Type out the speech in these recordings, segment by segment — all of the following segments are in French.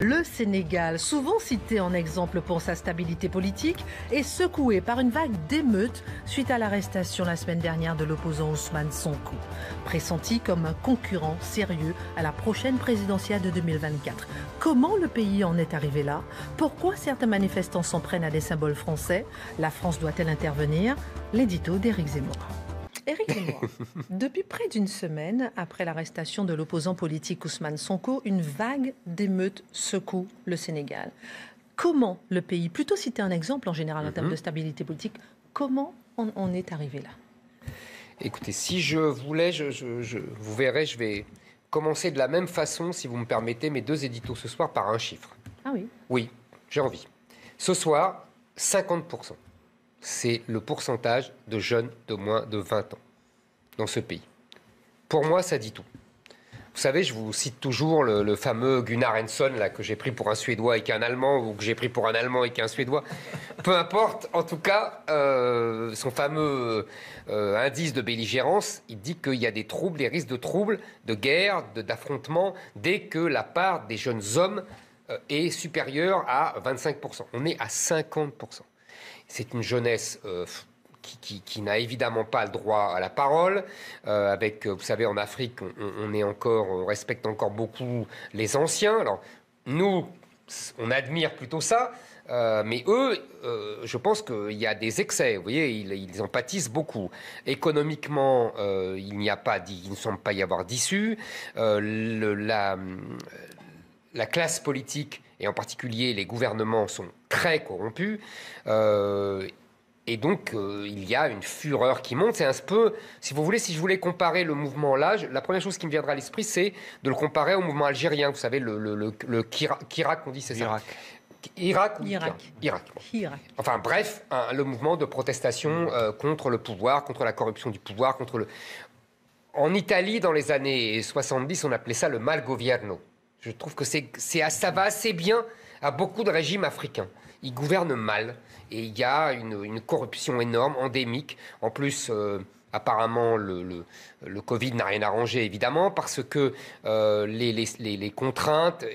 Le Sénégal, souvent cité en exemple pour sa stabilité politique, est secoué par une vague d'émeutes suite à l'arrestation la semaine dernière de l'opposant Ousmane Sonko, pressenti comme un concurrent sérieux à la prochaine présidentielle de 2024. Comment le pays en est arrivé là? Pourquoi certains manifestants s'en prennent à des symboles français? La France doit-elle intervenir? L'édito d'Éric Zemmour. Éric Zemmour, depuis près d'une semaine après l'arrestation de l'opposant politique Ousmane Sonko, une vague d'émeutes secoue le Sénégal. Comment le pays, plutôt citer un exemple en général en termes de stabilité politique, comment on est arrivé là? Écoutez, si je voulais, vous verrez, je vais commencer de la même façon, si vous me permettez, mes deux éditos ce soir par un chiffre. Ah oui? Oui, j'ai envie. Ce soir, 50%. C'est le pourcentage de jeunes de moins de 20 ans dans ce pays. Pour moi, ça dit tout. Vous savez, je vous cite toujours le fameux Gunnar Henson là, que j'ai pris pour un Suédois et qu'un Allemand, ou que j'ai pris pour un Allemand et qu'un Suédois. Peu importe, en tout cas, son fameux indice de belligérance, il dit qu'il y a des troubles, des risques de troubles, de guerre, d'affrontements, dès que la part des jeunes hommes est supérieure à 25%. On est à 50%. C'est une jeunesse qui n'a évidemment pas le droit à la parole. Vous savez, en Afrique, on respecte encore beaucoup les anciens. Alors, nous, on admire plutôt ça. Mais eux, je pense qu'il y a des excès. Vous voyez, ils en pâtissent beaucoup. Économiquement, il ne semble pas y avoir d'issue. La classe politique, et en particulier les gouvernements, sont très corrompus. Et donc, il y a une fureur qui monte. C'est un peu, si je voulais comparer le mouvement là, la première chose qui me viendra à l'esprit, c'est de le comparer au mouvement algérien. Vous savez, le Kirak, on dit, c'est ça? Irak ou Irak. Bon. Enfin bref, le mouvement de protestation contre le pouvoir, contre la corruption du pouvoir, En Italie, dans les années 70, on appelait ça le malgoverno. Je trouve que ça va assez bien à beaucoup de régimes africains. Ils gouvernent mal et il y a une corruption énorme, endémique. En plus, apparemment, le Covid n'a rien arrangé, évidemment, parce que les contraintes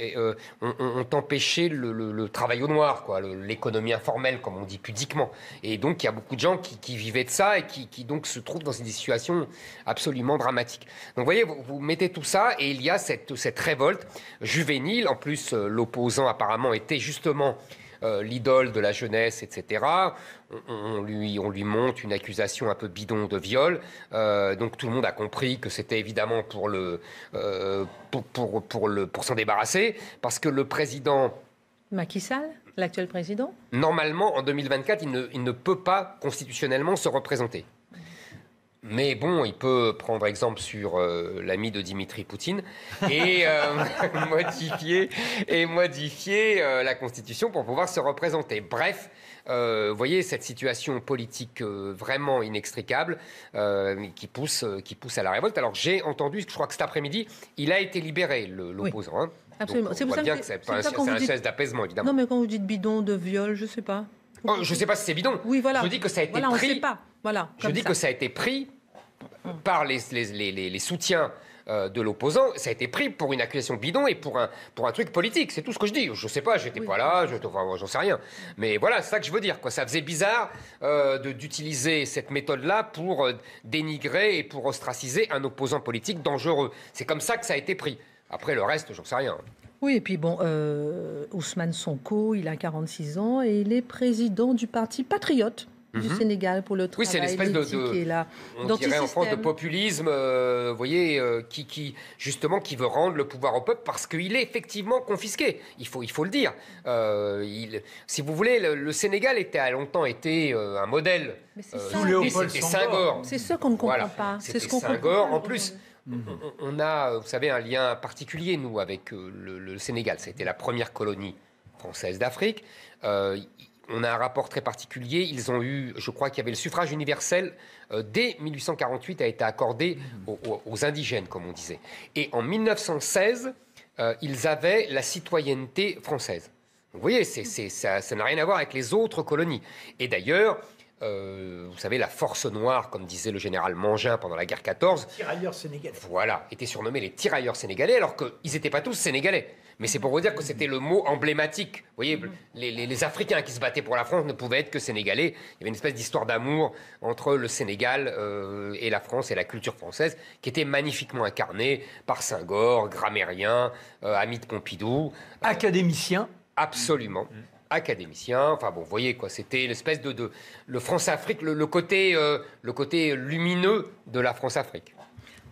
ont empêché le travail au noir, l'économie informelle, comme on dit pudiquement. Et donc, il y a beaucoup de gens qui vivaient de ça et qui donc se trouvent dans des situations absolument dramatiques. Donc, vous voyez, vous mettez tout ça et il y a cette révolte juvénile. En plus, l'opposant, apparemment, était justement l'idole de la jeunesse, etc. On lui monte une accusation un peu bidon de viol. Donc tout le monde a compris que c'était évidemment pour s'en débarrasser, parce que le président Macky Sall, l'actuel président, normalement en 2024, il ne peut pas constitutionnellement se représenter. Mais bon, il peut prendre exemple sur l'ami de Dimitri Poutine et modifier la Constitution pour pouvoir se représenter. Bref, vous voyez cette situation politique vraiment inextricable qui pousse à la révolte. Alors j'ai entendu, je crois que cet après-midi, il a été libéré, l'opposant. Oui. Hein. Absolument. Donc, on voit bien que c'est un geste d'apaisement, évidemment. Non, mais quand vous dites bidon de viol, je ne sais pas. Je ne sais pas si c'est bidon. Oui, voilà. Je dis que ça a été pris. On ne sait pas. Voilà, je dis que ça a été pris par les soutiens de l'opposant. Ça a été pris pour une accusation bidon et pour un truc politique. C'est tout ce que je dis. Je ne sais pas, j'étais pas là, j'en sais rien. Mais voilà, c'est ça que je veux dire. Ça faisait bizarre d'utiliser cette méthode-là pour dénigrer et pour ostraciser un opposant politique dangereux. C'est comme ça que ça a été pris. Après, le reste, j'en sais rien. Oui, et puis bon, Ousmane Sonko, il a 46 ans et il est président du parti Patriote du Sénégal pour le travail. Oui, c'est l'espèce on dirait en France, de populisme, vous voyez, qui veut rendre le pouvoir au peuple parce qu'il est effectivement confisqué. Il faut le dire. Si vous voulez, le Sénégal a longtemps été un modèle. Mais c'est ça. C'était Senghor. C'est ça qu'on ne comprend pas. C'était Senghor. En plus, on a, vous savez, un lien particulier, nous, avec le Sénégal. C'était la première colonie française d'Afrique. On a un rapport très particulier. Ils ont eu, je crois qu'il y avait le suffrage universel dès 1848 a été accordé aux indigènes, comme on disait. Et en 1916, ils avaient la citoyenneté française. Donc, vous voyez, ça n'a rien à voir avec les autres colonies. Et d'ailleurs, vous savez, la force noire, comme disait le général Mangin pendant la guerre 14. Les tirailleurs sénégalais. Voilà, étaient surnommés les tirailleurs sénégalais, alors qu'ils n'étaient pas tous sénégalais. Mais c'est pour vous dire que c'était le mot emblématique. Vous voyez, les Africains qui se battaient pour la France ne pouvaient être que sénégalais. Il y avait une espèce d'histoire d'amour entre le Sénégal et la France et la culture française, qui était magnifiquement incarnée par Senghor, Grammairien, Hamid Pompidou. Académicien. Absolument. Académicien, enfin bon, vous voyez quoi, c'était l'espèce de le France-Afrique, le côté lumineux de la France-Afrique.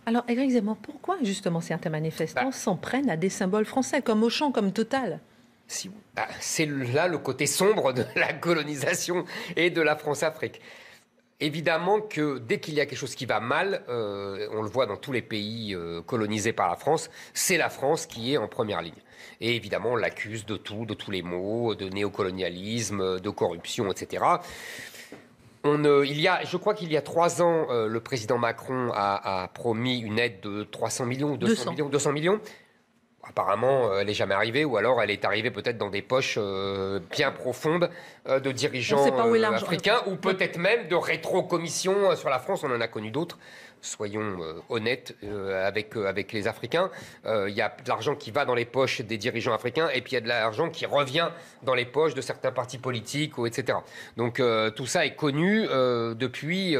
Alors, Éric Zemmour, pourquoi justement certains manifestants s'en prennent à des symboles français, comme Auchan, comme Total? C'est là le côté sombre de la colonisation et de la France-Afrique. Évidemment que dès qu'il y a quelque chose qui va mal, on le voit dans tous les pays colonisés par la France, c'est la France qui est en première ligne. Et évidemment, on l'accuse de tout, de tous les maux, de néocolonialisme, de corruption, etc. Je crois qu'il y a 3 ans, le président Macron a promis une aide de 300 millions, 200 millions. Apparemment, elle n'est jamais arrivée, ou alors elle est arrivée peut-être dans des poches bien profondes de dirigeants africains, ou peut-être même de rétro-commissions sur la France. On en a connu d'autres. Soyons honnêtes avec les Africains. Il y a de l'argent qui va dans les poches des dirigeants africains, et puis il y a de l'argent qui revient dans les poches de certains partis politiques, etc. Donc tout ça est connu depuis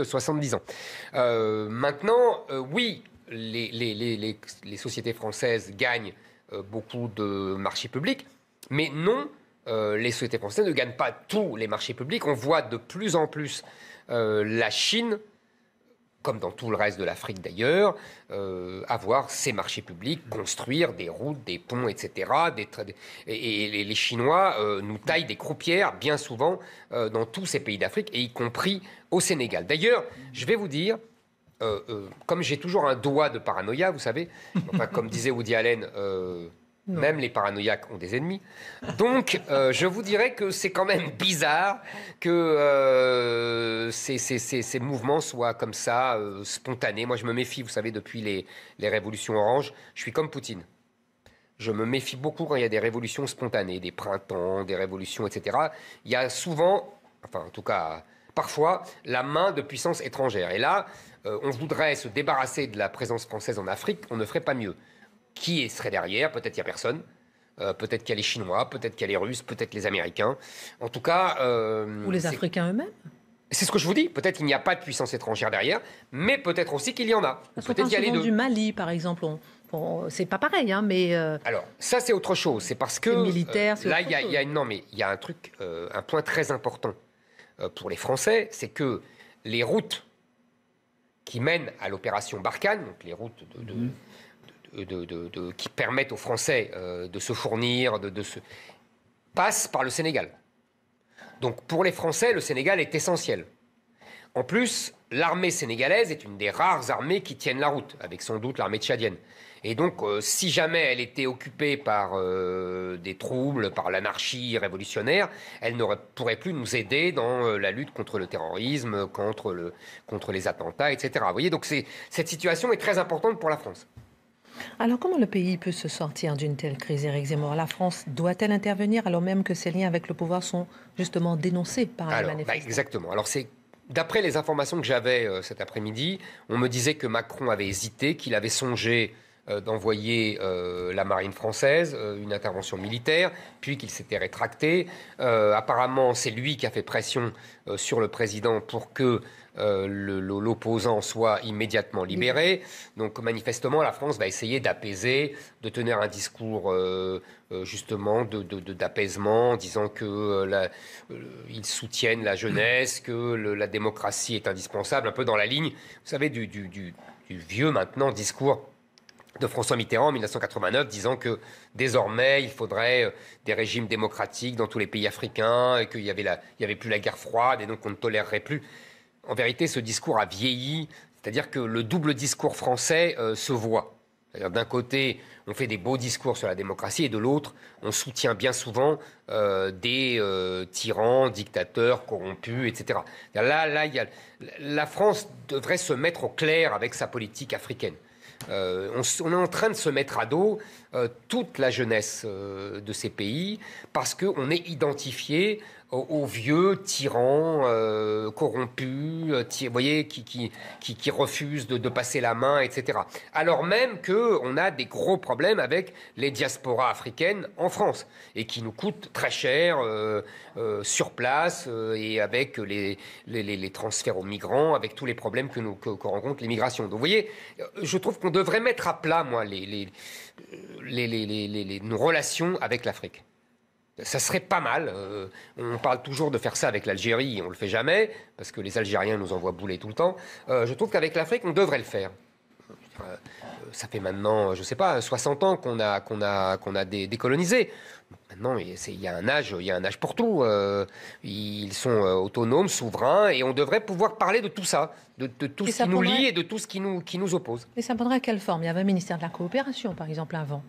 70 ans. Maintenant, oui, les sociétés françaises gagnent beaucoup de marchés publics, mais non, les sociétés françaises ne gagnent pas tous les marchés publics. On voit de plus en plus la Chine, comme dans tout le reste de l'Afrique d'ailleurs, avoir ses marchés publics, construire des routes, des ponts, etc. Et les Chinois nous taillent des croupières bien souvent dans tous ces pays d'Afrique, et y compris au Sénégal. D'ailleurs, je vais vous dire, comme j'ai toujours un doigt de paranoïa, vous savez, enfin, comme disait Woody Allen, même les paranoïaques ont des ennemis. Donc, je vous dirais que c'est quand même bizarre que ces mouvements soient comme ça, spontanés. Moi, je me méfie, vous savez, depuis les révolutions oranges, je suis comme Poutine. Je me méfie beaucoup quand il y a des révolutions spontanées, des printemps, des révolutions, etc. Il y a souvent, enfin, en tout cas, parfois, la main de puissance étrangère. Et là, on voudrait se débarrasser de la présence française en Afrique, on ne ferait pas mieux. Qui serait derrière? Peut-être il n'y a personne. Peut-être qu'il y a les Chinois, peut-être qu'il y a les Russes, peut-être les Américains. En tout cas... ou les Africains eux-mêmes? C'est ce que je vous dis. Peut-être qu'il n'y a pas de puissance étrangère derrière, mais peut-être aussi qu'il y en a. Peut-être qu'il y a les deux. Du Mali, par exemple. C'est pas pareil, hein, mais... Alors, ça, c'est autre chose. C'est parce que... militaire, là, il y a un truc, un point très important pour les Français, c'est que les routes qui mènent à l'opération Barkhane, donc les routes qui permettent aux Français de se fournir, passent par le Sénégal. Donc pour les Français, le Sénégal est essentiel. En plus, l'armée sénégalaise est une des rares armées qui tiennent la route, avec sans doute l'armée tchadienne. Et donc, si jamais elle était occupée par des troubles, par l'anarchie révolutionnaire, elle ne pourrait plus nous aider dans la lutte contre le terrorisme, contre les attentats, etc. Vous voyez, donc cette situation est très importante pour la France. Alors, comment le pays peut se sortir d'une telle crise, Éric Zemmour? La France doit-elle intervenir alors même que ses liens avec le pouvoir sont justement dénoncés par les manifestants? Exactement. Alors, d'après les informations que j'avais cet après-midi, on me disait que Macron avait hésité, qu'il avait songé d'envoyer la marine française, une intervention militaire, puis qu'il s'était rétracté. Apparemment, c'est lui qui a fait pression sur le président pour que l'opposant soit immédiatement libéré. Donc manifestement, la France va essayer d'apaiser, de tenir un discours justement d'apaisement, en disant qu'ils soutiennent la jeunesse, que la démocratie est indispensable, un peu dans la ligne, vous savez, du vieux maintenant discours de François Mitterrand en 1989, disant que désormais il faudrait des régimes démocratiques dans tous les pays africains, et qu'il y avait plus la guerre froide et donc on ne tolérerait plus. En vérité, ce discours a vieilli, c'est-à-dire que le double discours français se voit. C'est-à-dire d'un côté, on fait des beaux discours sur la démocratie, et de l'autre, on soutient bien souvent des tyrans, dictateurs, corrompus, etc. Là, la France devrait se mettre au clair avec sa politique africaine. On est en train de se mettre à dos toute la jeunesse de ces pays parce qu'on est identifié aux vieux tyrans corrompus, vous voyez, qui refusent de passer la main, etc. Alors même qu'on a des gros problèmes avec les diasporas africaines en France et qui nous coûtent très cher sur place et avec les transferts aux migrants, avec tous les problèmes qu'on rencontre l'immigration. Donc vous voyez, je trouve qu'on devrait mettre à plat, moi, nos relations avec l'Afrique. Ça serait pas mal. On parle toujours de faire ça avec l'Algérie, on le fait jamais, parce que les Algériens nous envoient bouler tout le temps. Je trouve qu'avec l'Afrique, on devrait le faire. Ça fait maintenant, je sais pas, 60 ans qu'on a décolonisé. Maintenant, il y a un âge pour tout. Ils sont autonomes, souverains, et on devrait pouvoir parler de tout ça, de tout ce qui nous lie et de tout ce qui nous oppose. Et ça prendrait quelle forme? Il y avait un ministère de la coopération, par exemple, avant.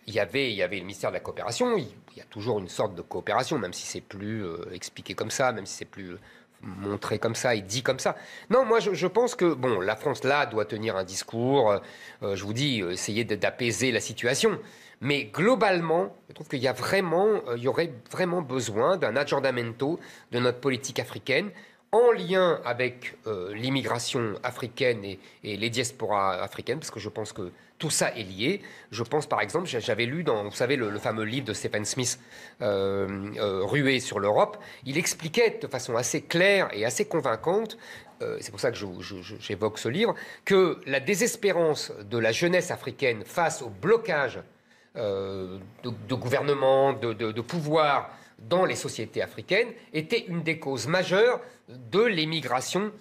Il y avait le ministère de la coopération. Il y a toujours une sorte de coopération, même si c'est plus expliqué comme ça, même si c'est plus montré comme ça et dit comme ça. Non, moi, je pense que la France, là, doit tenir un discours, je vous dis, essayer d'apaiser la situation. Mais globalement, je trouve qu'il y aurait vraiment besoin d'un aggiornamento de notre politique africaine, en lien avec l'immigration africaine et les diasporas africaines, parce que je pense que tout ça est lié. Je pense, par exemple, j'avais lu vous savez, le fameux livre de Stephen Smith, Ruée sur l'Europe. Il expliquait de façon assez claire et assez convaincante, c'est pour ça que j'évoque ce livre, que la désespérance de la jeunesse africaine face au blocage de gouvernement, de pouvoir dans les sociétés africaines, était une des causes majeures de l'émigration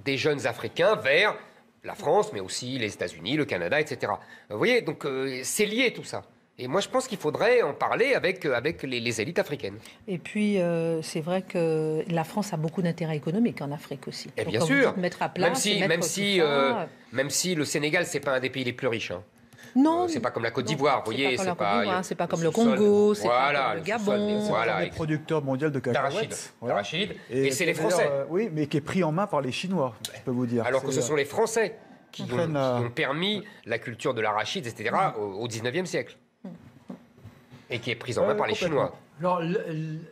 des jeunes Africains vers la France, mais aussi les États-Unis, le Canada, etc. Vous voyez, donc c'est lié tout ça. Et moi, je pense qu'il faudrait en parler avec les élites africaines. Et puis, c'est vrai que la France a beaucoup d'intérêt économique en Afrique aussi. Et bien sûr, mettre à plat, même si le Sénégal, c'est pas un des pays les plus riches. Hein. Non, c'est pas comme la Côte d'Ivoire, vous voyez, c'est pas comme le Congo, c'est pas comme le Gabon. Voilà, les producteurs mondiaux de cacahuètes. D'arachide. Et c'est les Français. Oui, mais qui est pris en main par les Chinois, je peux vous dire. Alors que ce sont les Français qui ont permis la culture de l'arachide, etc., au 19e siècle. Et qui est prise en main par les Chinois. Alors,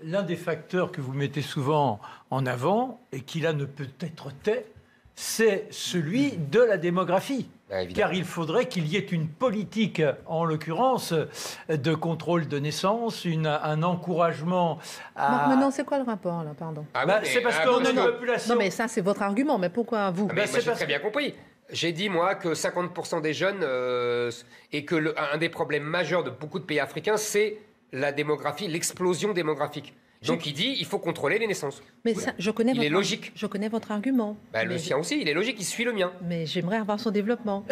l'un des facteurs que vous mettez souvent en avant, et qui là ne peut être tait, c'est celui de la démographie. Car il faudrait qu'il y ait une politique, en l'occurrence, de contrôle de naissance, un encouragement à... Mais non, c'est quoi le rapport, là, pardon? C'est parce qu'on a une population... Non, mais ça, c'est votre argument, mais pourquoi vous? Moi, j'ai très bien compris. J'ai dit, moi, que 50% des jeunes, et que un des problèmes majeurs de beaucoup de pays africains, c'est la démographie, l'explosion démographique. Donc il dit, il faut contrôler les naissances. Mais ça, il est logique. Je connais votre argument. Le sien aussi, il est logique, il suit le mien. Mais j'aimerais avoir son développement.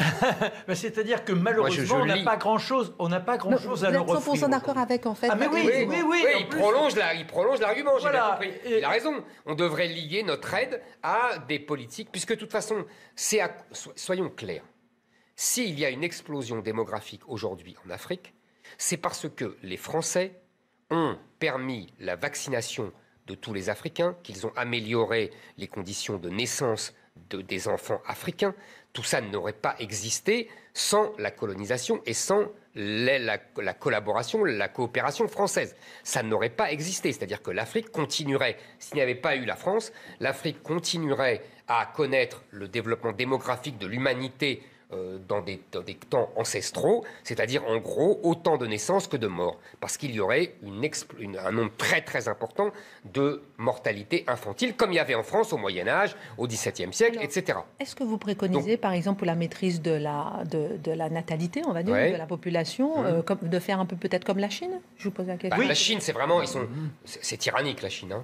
C'est-à-dire que malheureusement, on n'a pas grand-chose à leur offrir. Vous êtes 100% d'accord avec, en fait. Ah mais oui. Il prolonge l'argument, j'ai bien compris. Il a raison. On devrait lier notre aide à des politiques, puisque de toute façon, soyons clairs, s'il y a une explosion démographique aujourd'hui en Afrique, c'est parce que les Français ont permis la vaccination de tous les Africains, qu'ils ont amélioré les conditions de naissance des enfants africains. Tout ça n'aurait pas existé sans la colonisation et sans la collaboration, la coopération française. Ça n'aurait pas existé. C'est-à-dire que l'Afrique continuerait, s'il n'y avait pas eu la France, l'Afrique continuerait à connaître le développement démographique de l'humanité dans des temps ancestraux, c'est-à-dire en gros autant de naissances que de morts, parce qu'il y aurait un nombre très très important de mortalité infantile, comme il y avait en France au Moyen-Âge, au XVIIe siècle, etc. Est-ce que vous préconisez, par exemple, pour la maîtrise de la natalité, on va dire, de la population, de faire un peu peut-être comme la Chine? Je vous pose la question. La Chine, c'est vraiment, c'est tyrannique, la Chine.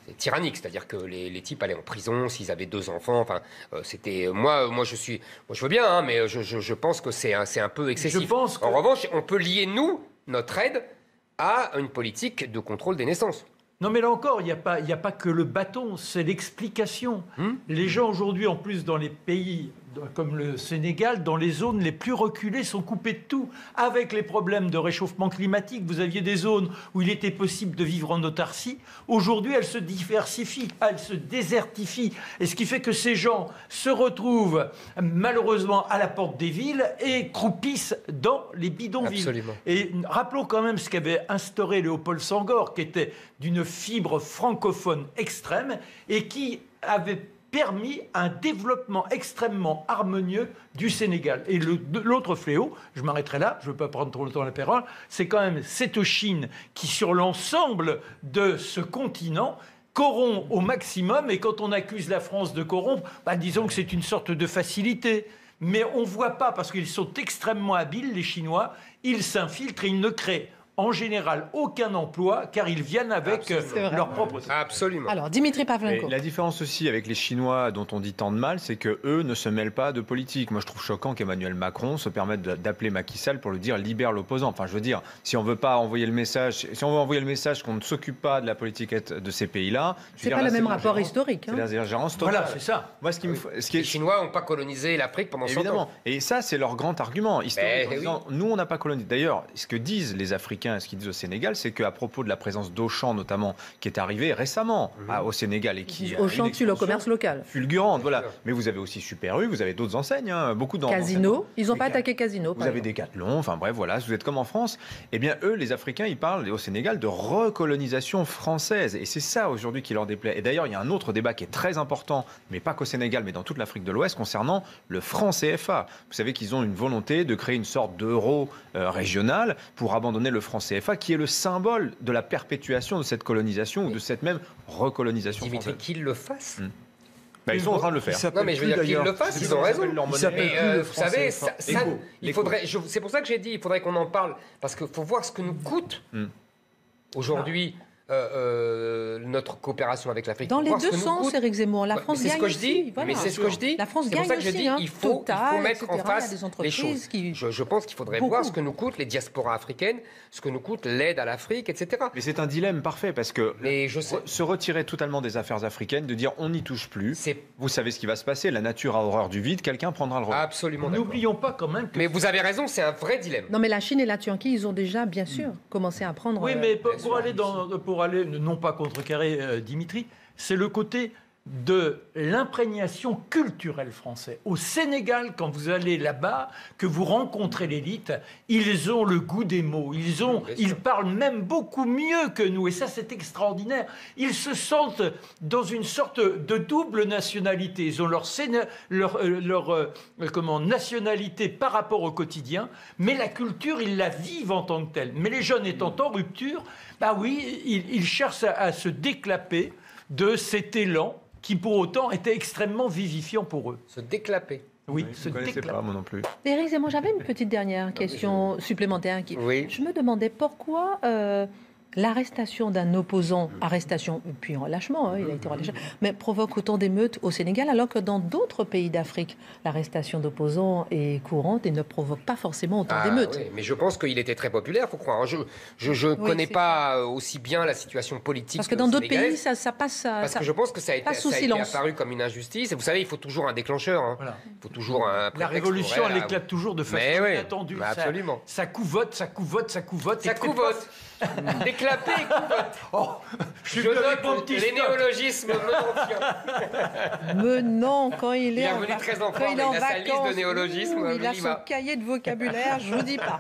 C'est tyrannique, c'est-à-dire que les types allaient en prison s'ils avaient 2 enfants. Enfin, c'était moi je veux bien, mais je pense que c'est un peu excessif. En revanche, on peut lier notre aide à une politique de contrôle des naissances. Non, mais là encore, il n'y a pas que le bâton, c'est l'explication. Les gens aujourd'hui, en plus dans les pays comme le Sénégal, dans les zones les plus reculées, sont coupées de tout. Avec les problèmes de réchauffement climatique, vous aviez des zones où il était possible de vivre en autarcie. Aujourd'hui, elles se diversifient, elles se désertifient. Et ce qui fait que ces gens se retrouvent malheureusement à la porte des villes et croupissent dans les bidonvilles. Absolument. Et rappelons quand même ce qu'avait instauré Léopold Senghor, qui était d'une fibre francophone extrême et qui avait permis un développement extrêmement harmonieux du Sénégal. Et l'autre fléau, je m'arrêterai là, je ne veux pas prendre trop longtemps la parole, c'est quand même cette Chine qui, sur l'ensemble de ce continent, corrompt au maximum. Et quand on accuse la France de corrompre, disons que c'est une sorte de facilité. Mais on ne voit pas, parce qu'ils sont extrêmement habiles, les Chinois, ils s'infiltrent et ils ne créent en général aucun emploi, car ils viennent avec leur propre... Absolument. Alors, Dimitri Pavlenko. La différence aussi avec les Chinois dont on dit tant de mal, c'est qu'eux ne se mêlent pas de politique. Moi, je trouve choquant qu'Emmanuel Macron se permette d'appeler Macky Sall pour lui dire « libère l'opposant ». Enfin, je veux dire, si on veut pas envoyer le message, si on veut envoyer le message qu'on ne s'occupe pas de la politique de ces pays-là... C'est pas le même rapport historique. C'est l'ingérence totale. Voilà, c'est ça. Moi, Les Chinois n'ont pas colonisé l'Afrique pendant 100 ans. Évidemment. Et ça, c'est leur grand argument historique. En disant, nous, on n'a pas colonisé. D'ailleurs, ce que disent les Africains, ce qu'ils disent au Sénégal, c'est qu'à propos de la présence d'Auchan, notamment, qui est arrivée récemment au Sénégal et qui Auchan tue le commerce local. Fulgurante, voilà. Mais vous avez aussi Super U, vous avez d'autres enseignes, beaucoup d'enseignes. Casino, ils n'ont pas attaqué Casino. Vous avez Decathlon, enfin bref, voilà, vous êtes comme en France. Eh bien, eux, les Africains, ils parlent au Sénégal de recolonisation française. Et c'est ça aujourd'hui qui leur déplaît. Et d'ailleurs, il y a un autre débat qui est très important, mais pas qu'au Sénégal, mais dans toute l'Afrique de l'Ouest, concernant le franc CFA. Vous savez qu'ils ont une volonté de créer une sorte d'euro régional pour abandonner le franc CFA, qui est le symbole de la perpétuation de cette colonisation ou de cette même recolonisation Dimitri, française. qu'ils le fassent. Ils sont en train de le faire. Non, mais je veux dire qu'ils le fassent, ils ont raison. Il s'appelle plus le Vous savez, français. c'est pour ça que j'ai dit, il faudrait qu'on en parle, parce qu'il faut voir ce que nous coûte aujourd'hui notre coopération avec l'Afrique. Dans les deux sens, Éric Zemmour, la France gagne aussi. Mais c'est ce que je dis. La France gagne aussi. Il faut mettre en face les choses. Je pense qu'il faudrait voir ce que nous coûtent les diasporas africaines, ce que nous coûte l'aide à l'Afrique, etc. Mais c'est un dilemme parfait, parce que se retirer totalement des affaires africaines, de dire on n'y touche plus, vous savez ce qui va se passer, la nature a horreur du vide, quelqu'un prendra le relais. Absolument. N'oublions pas quand même que... Mais vous avez raison, c'est un vrai dilemme. Non, mais la Chine et la Turquie, ils ont déjà, bien sûr, commencé à prendre... Oui, mais pour aller, non pas contrecarrer Dimitri, c'est le côté de l'imprégnation culturelle française. Au Sénégal, quand vous allez là-bas, que vous rencontrez l'élite, ils ont le goût des mots. Ils parlent même beaucoup mieux que nous. Et ça, c'est extraordinaire. Ils se sentent dans une sorte de double nationalité. Ils ont leur nationalité par rapport au quotidien, mais la culture, ils la vivent en tant que telle. Mais les jeunes étant en rupture, ils cherchent à se déclaper de cet élan qui pour autant était extrêmement vivifiant pour eux. Se déclaper. Oui, je ne connaissais pas, moi non plus. Éric Zemmour, j'avais une petite dernière question supplémentaire. Oui. Je me demandais pourquoi l'arrestation d'un opposant, puis relâchement, il a été relâché, mais provoque autant d'émeutes au Sénégal, alors que dans d'autres pays d'Afrique, l'arrestation d'opposants est courante et ne provoque pas forcément autant d'émeutes. Oui, mais je pense qu'il était très populaire, il faut croire. Je ne connais pas aussi bien la situation politique. Parce que dans d'autres pays, ça passe. Parce que je pense que ça a été apparu comme une injustice. Et vous savez, il faut toujours un déclencheur. Voilà. Il faut toujours un prétexte. La révolution, elle éclate toujours de façon inattendue. Absolument. Ça couvote. Ça couvote. Déclapé, je note les néologismes Menant, quand il est en vacances, il a sa liste de néologismes. Il a son cahier de vocabulaire, je vous dis pas.